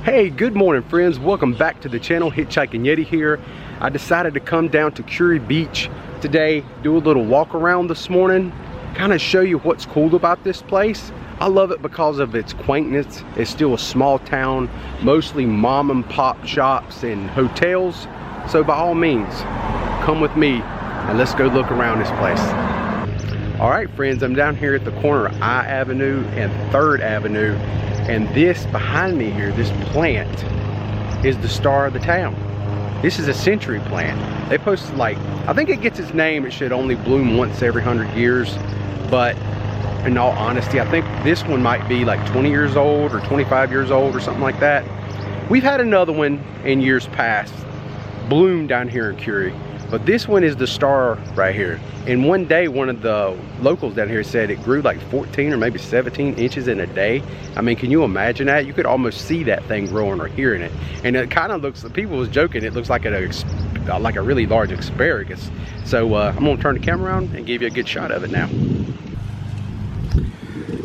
Hey, good morning friends, welcome back to the channel. Hitchhiking Yeti here. I decided to come down to Kure Beach today, do a little walk around this morning, kind of show you what's cool about this place. I love it because of its quaintness. It's still a small town, mostly mom and pop shops and hotels. So by all means, come with me and let's go look around this place. All right friends, I'm down here at the corner of I Avenue and 3rd Avenue. And this behind me here, this plant is the star of the town. This is a century plant. They posted like, I think it gets its name, it should only bloom once every 100 years. But in all honesty, I think this one might be like 20 years old or 25 years old or something like that. We've had another one in years past bloom down here in Kure, but this one is the star right here. And one day, one of the locals down here said it grew like 14 or maybe 17 inches in a day. I mean, can you imagine that? You could almost see that thing growing or hearing it. And it kind of looks, people was joking, it looks like a really large asparagus. So I'm gonna turn the camera around and give you a good shot of it now.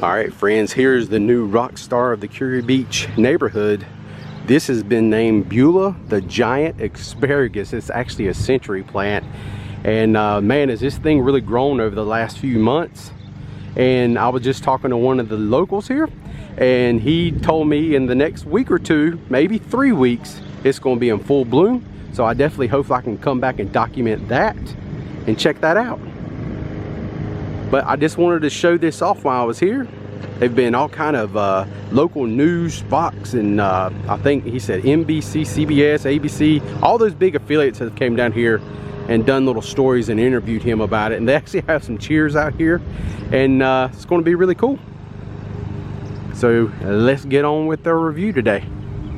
All right, friends, here's the new rock star of the Kure Beach neighborhood. This has been named Beulah, the giant asparagus. It's actually a century plant. And man, has this thing really grown over the last few months. And I was just talking to one of the locals here, and he told me in the next week or two, maybe 3 weeks, it's going to be in full bloom. So I definitely hope I can come back and document that and check that out. But I just wanted to show this off while I was here. They've been all kind of local news spots, and I think he said NBC, CBS, ABC, all those big affiliates have came down here and done little stories and interviewed him about it. And they actually have some cheers out here, and it's going to be really cool. So let's get on with the review today.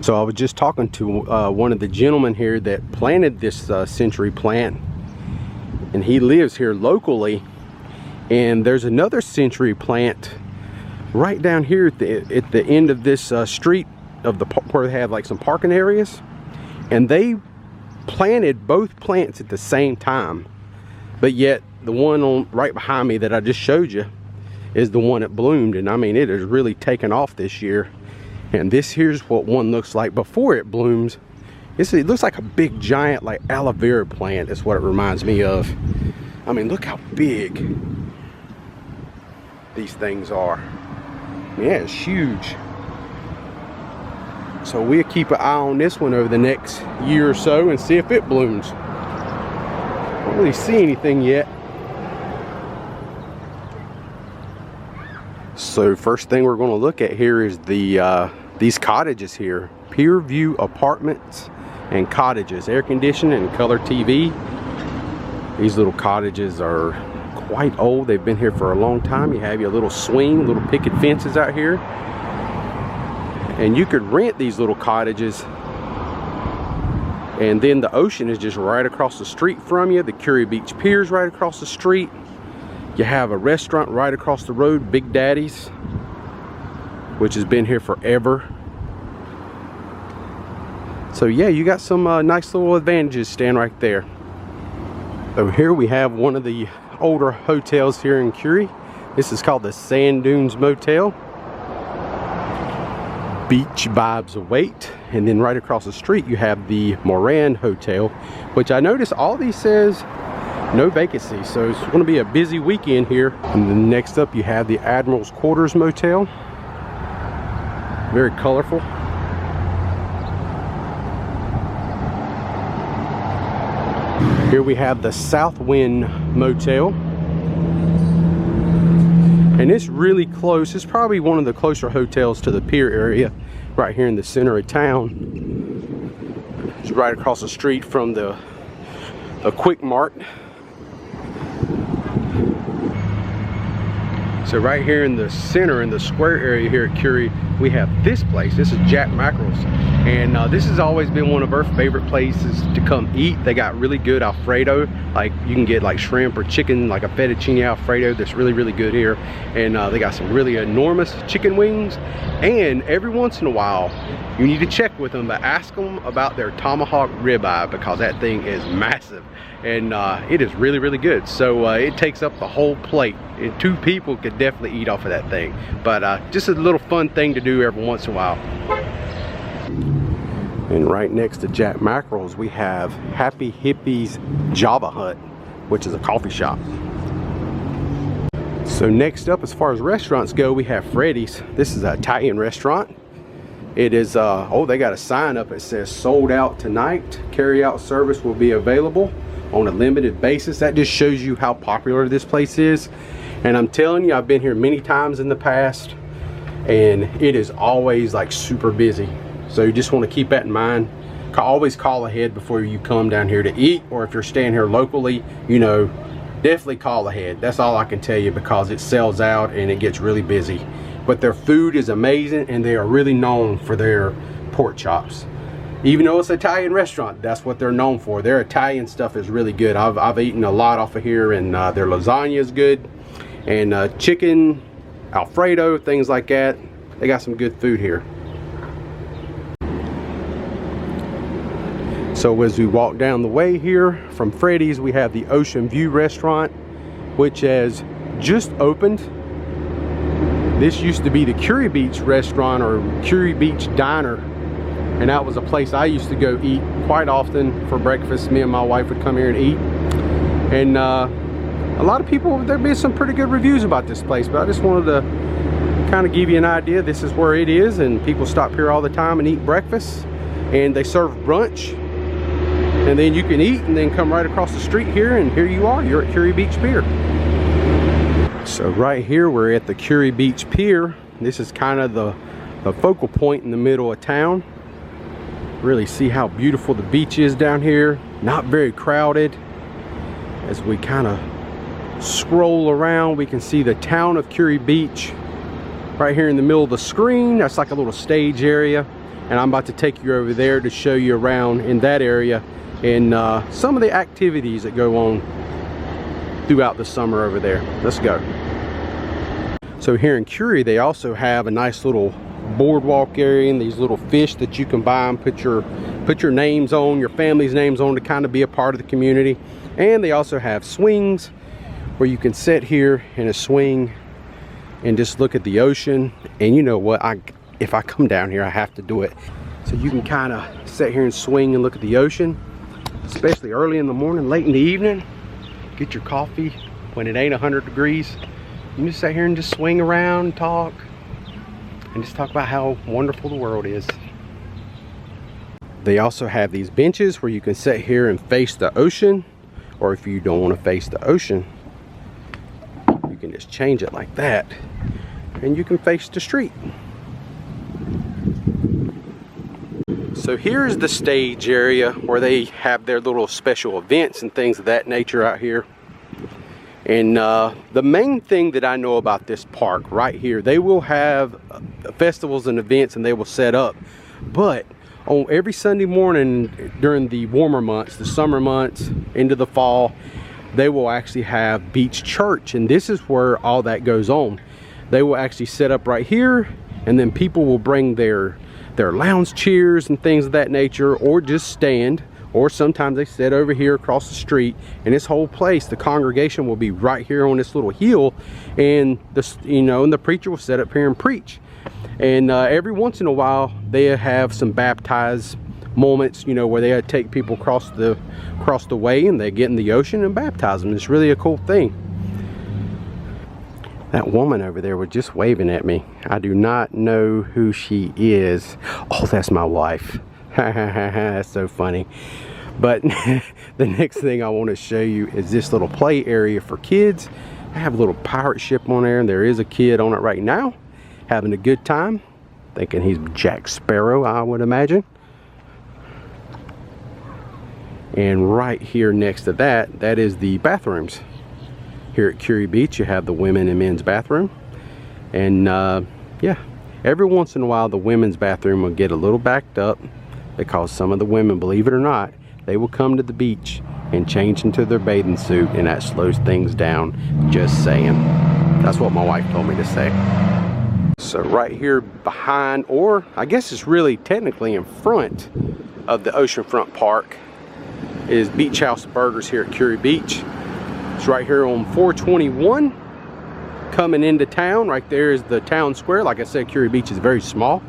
So I was just talking to one of the gentlemen here that planted this century plant, and he lives here locally. And there's another century plant right down here at the end of this street of where they have like some parking areas, and they planted both plants at the same time. But yet the one on right behind me that I just showed you is the one that bloomed, and I mean, it has really taken off this year. And this here's what one looks like before it blooms. It looks like a big giant like aloe vera plant is what it reminds me of. I mean, look how big these things are. Yeah, it's huge. So we'll keep an eye on this one over the next year or so and see if it blooms. Don't really see anything yet. So first thing we're going to look at here is these cottages here. Pier View Apartments and Cottages. Air conditioning and color TV. These little cottages are quite old. They've been here for a long time. You have your little swing, little picket fences out here, and you could rent these little cottages. And then the ocean is just right across the street from you. The Kure Beach Pier is right across the street. You have a restaurant right across the road, Big Daddy's, which has been here forever. So yeah, you got some nice little advantages staying right there. So here we have one of the older hotels here in Kure. This is called the Sand Dunes Motel. Beach vibes await. And then right across the street you have the Moran Hotel, which I noticed all these says no vacancy, so it's going to be a busy weekend here. And then next up you have the Admiral's Quarters Motel. Very colorful. Here we have the Southwind Motel, and it's really close. It's probably one of the closer hotels to the pier area, right here in the center of town. It's right across the street from the Quick Mart. So right here in the center, in the square area here at Kure, we have this place. This is Jack Mackerel's, and this has always been one of our favorite places to come eat. They got really good Alfredo. Like you can get like shrimp or chicken, like a fettuccine Alfredo that's really, really good here. And they got some really enormous chicken wings. And every once in a while, you need to check with them, but ask them about their tomahawk ribeye, because that thing is massive. And it is really, really good. So it takes up the whole plate, and 2 people could definitely eat off of that thing. But just a little fun thing to do every once in a while. And right next to Jack Mackerel's, we have Happy Hippie's Java Hut, which is a coffee shop. So next up, as far as restaurants go, we have Freddy's. This is an Italian restaurant. It is, oh, they got a sign up that says sold out tonight. Carry out service will be available on a limited basis. That just shows you how popular this place is. And I'm telling you, I've been here many times in the past, and it is always like super busy. So you just want to keep that in mind. Always call ahead before you come down here to eat, or if you're staying here locally, you know, definitely call ahead. That's all I can tell you, because it sells out and it gets really busy. But their food is amazing, and they are really known for their pork chops. Even though it's an Italian restaurant, that's what they're known for. Their Italian stuff is really good. I've eaten a lot off of here, and their lasagna is good, and chicken Alfredo, things like that. They got some good food here. So as we walk down the way here from Freddy's, we have the Ocean View restaurant, which has just opened. This used to be the Kure Beach restaurant, or Kure Beach Diner, and that was a place I used to go eat quite often for breakfast. Me and my wife would come here and eat, and a lot of people, there've been some pretty good reviews about this place, but I just wanted to kind of give you an idea. This is where it is, and people stop here all the time and eat breakfast, and they serve brunch, and then you can eat and then come right across the street here, and here you are, you're at Kure Beach Pier. So right here we're at the Kure Beach Pier. This is kind of the focal point in the middle of town. Really see how beautiful the beach is down here. Not very crowded. As we kind of scroll around, we can see the town of Kure Beach right here in the middle of the screen. That's like a little stage area, and I'm about to take you over there to show you around in that area and some of the activities that go on throughout the summer over there. Let's go. So here in Kure, they also have a nice little boardwalk area, and these little fish that you can buy and put your names on, your family's names on, to kind of be a part of the community. And they also have swings where you can sit here in a swing and just look at the ocean. And you know what, if I come down here, I have to do it. So you can kind of sit here and swing and look at the ocean, especially early in the morning, late in the evening. Get your coffee when it ain't 100 degrees. You can just sit here and just swing around and talk, and just talk about how wonderful the world is. They also have these benches where you can sit here and face the ocean, or if you don't want to face the ocean, you can just change it like that, and you can face the street. So here's the stage area where they have their little special events and things of that nature out here. And the main thing that I know about this park right here, they will have festivals and events, and they will set up. But on every Sunday morning during the warmer months, the summer months into the fall, they will actually have beach church, and this is where all that goes on. They will actually set up right here, and then people will bring their lounge chairs and things of that nature, or just stand, or sometimes they sit over here across the street. And this whole place, the congregation will be right here on this little hill, and this, you know, and the preacher will sit up here and preach. And every once in a while they have some baptized moments, you know, where they take people across the way, and they get in the ocean and baptize them. It's really a cool thing. That woman over there was just waving at me. I do not know who she is. Oh, that's my wife. That's so funny. But the next thing I want to show you is this little play area for kids. I have a little pirate ship on there, and there is a kid on it right now having a good time, thinking he's Jack Sparrow, I would imagine. And right here next to that, that is the bathrooms. Here at Kure Beach, you have the women and men's bathroom. And yeah, every once in a while the women's bathroom will get a little backed up, because some of the women, believe it or not, they will come to the beach and change into their bathing suit, and that slows things down. Just saying. That's what my wife told me to say. So right here behind, or I guess it's really technically in front of the Oceanfront Park, is Beach House Burgers here at Kure Beach. It's right here on 421 coming into town. Right there is the town square. Like I said, Kure Beach is very small,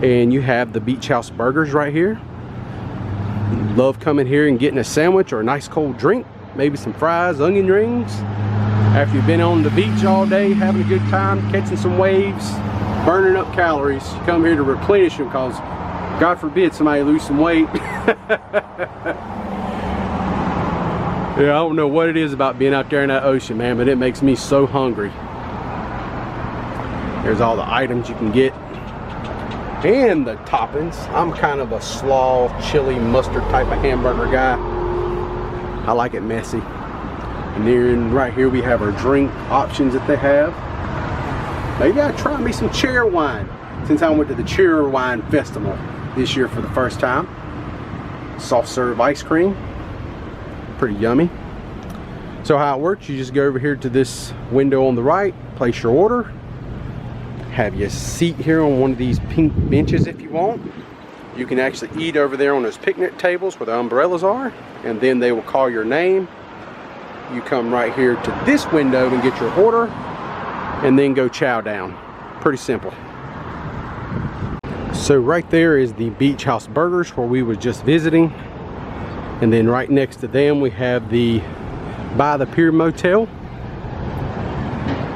And you have the Beach House burgers right here. Love coming here and getting a sandwich or a nice cold drink, maybe some fries, onion rings. After you've been on the beach all day, having a good time, catching some waves, burning up calories, you come here to replenish them because God forbid somebody lose some weight. Yeah, I don't know what it is about being out there in that ocean, man, but it makes me so hungry. There's all the items you can get. And the toppings. I'm kind of a slaw, chili, mustard type of hamburger guy. I like it messy. And then right here we have our drink options that they have. Maybe I'll try me some cherry wine, since I went to the Cherry Wine Festival this year for the first time. Soft serve ice cream. Pretty yummy. So how it works, you just go over here to this window on the right, place your order. Have your seat here on one of these pink benches if you want. You can actually eat over there on those picnic tables where the umbrellas are, and then they will call your name. You come right here to this window and get your order, and then go chow down. Pretty simple. So right there is the Beach House Burgers where we were just visiting, and then right next to them we have the By the Pier Motel,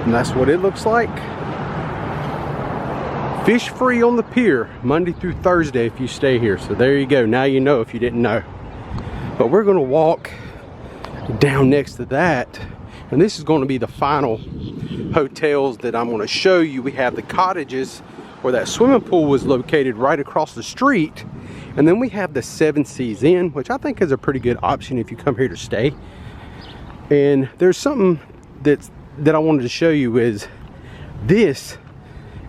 and that's what it looks like. Fish free on the pier Monday through Thursday if you stay here. So there you go. Now you know if you didn't know. But we're going to walk down next to that, and this is going to be the final hotels that I'm going to show you. We have the Cottages, where that swimming pool was located right across the street, and then we have the Seven Seas Inn, which I think is a pretty good option if you come here to stay. And there's something that I wanted to show you. Is this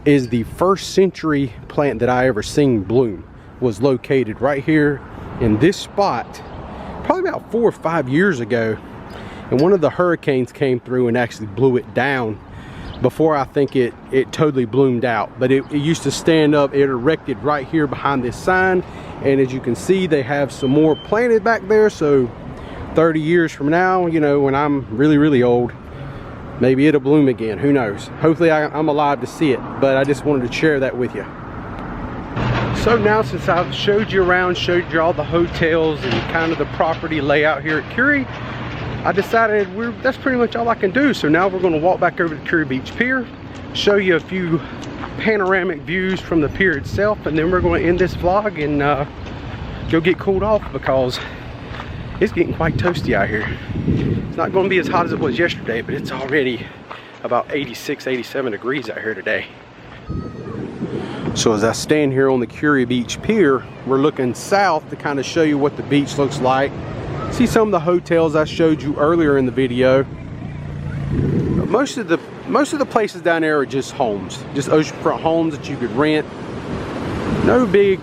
is the first century plant that I ever seen bloom. Was located right here in this spot probably about 4 or 5 years ago, and one of the hurricanes came through and actually blew it down before I think it totally bloomed out. But it used to stand up. It erected right here behind this sign, and as you can see they have some more planted back there. So 30 years from now, you know, when I'm really old, maybe it'll bloom again. Who knows? Hopefully I'm alive to see it, but I just wanted to share that with you. So now, since I've showed you around, showed you all the hotels and kind of the property layout here at Kure, I decided that's pretty much all I can do. So now we're going to walk back over to Kure Beach Pier, show you a few panoramic views from the pier itself, and then we're going to end this vlog and go get cooled off because it's getting quite toasty out here. It's not going to be as hot as it was yesterday, but it's already about 86, 87 degrees out here today. So as I stand here on the Kure Beach Pier, we're looking south to kind of show you what the beach looks like. See some of the hotels I showed you earlier in the video. Most of the places down there are just homes, just oceanfront homes that you could rent. No big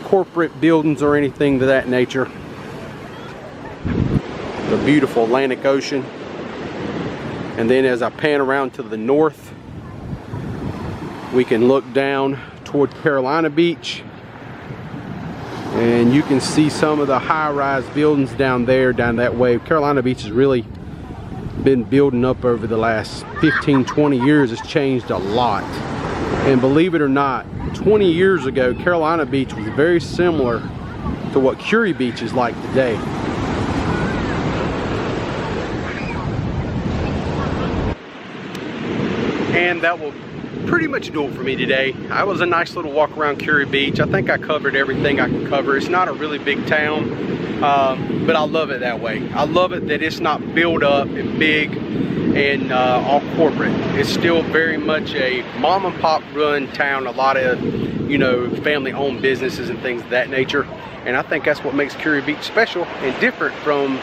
corporate buildings or anything to that nature. The beautiful Atlantic Ocean. And then as I pan around to the north, we can look down toward Carolina Beach, and you can see some of the high-rise buildings down there, down that way. Carolina Beach has really been building up over the last 15-20 years. It's changed a lot, and believe it or not, 20 years ago Carolina Beach was very similar to what Kure Beach is like today. And that will pretty much do it for me today. I was a nice little walk around Kure Beach. I think I covered everything I can cover. It's not a really big town, but I love it that way. I love it that it's not built up and big and all corporate. It's still very much a mom and pop run town. A lot of, you know, family owned businesses and things of that nature. And I think that's what makes Kure Beach special and different from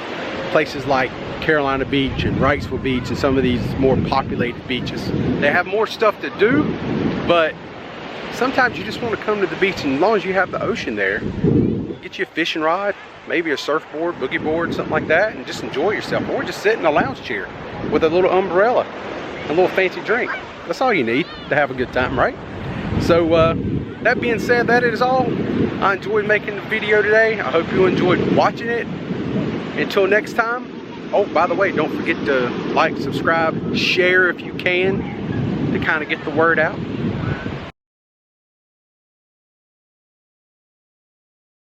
places like Carolina Beach and Wrightsville Beach and some of these more populated beaches. They have more stuff to do, but sometimes you just want to come to the beach, and as long as you have the ocean there, get you a fishing rod, maybe a surfboard, boogie board, something like that, and just enjoy yourself. Or just sit in a lounge chair with a little umbrella, a little fancy drink. That's all you need to have a good time, right? So that being said, that is all. I enjoyed making the video today. I hope you enjoyed watching it. Until next time. Oh, by the way, don't forget to like, subscribe, share if you can, to kind of get the word out.